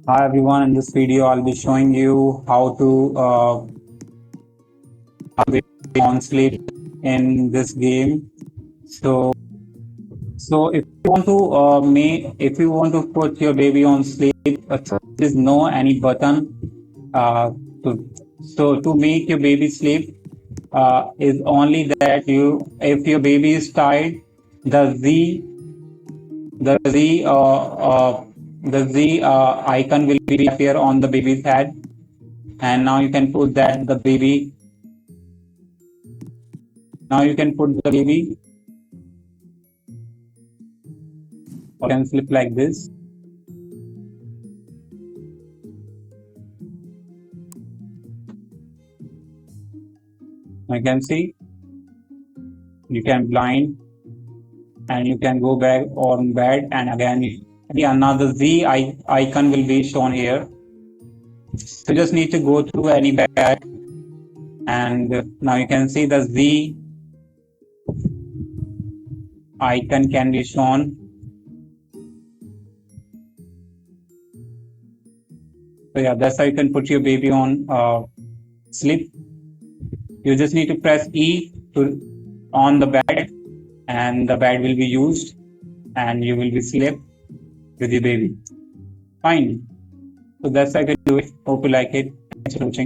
Hi everyone, in this video I'll be showing you how to on sleep in this game. So if you want to if you want to put your baby on sleep, there is no any button to to make your baby sleep is only that you if your baby is tired, the Z the Z icon will be appear on the baby's head, and now you can put that the baby now you can put the baby or can flip like this. You can see you can blind and you can go back on bed, and again another icon will be shown here. So you just need to go through any bed, and now you can see the Z icon can be shown. So yeah, that's how you can put your baby on sleep. You just need to press E to on the bed, and the bed will be used, and you will be sleep with your baby. Fine. So that's how I can do it. Hope you like it. Thanks for watching.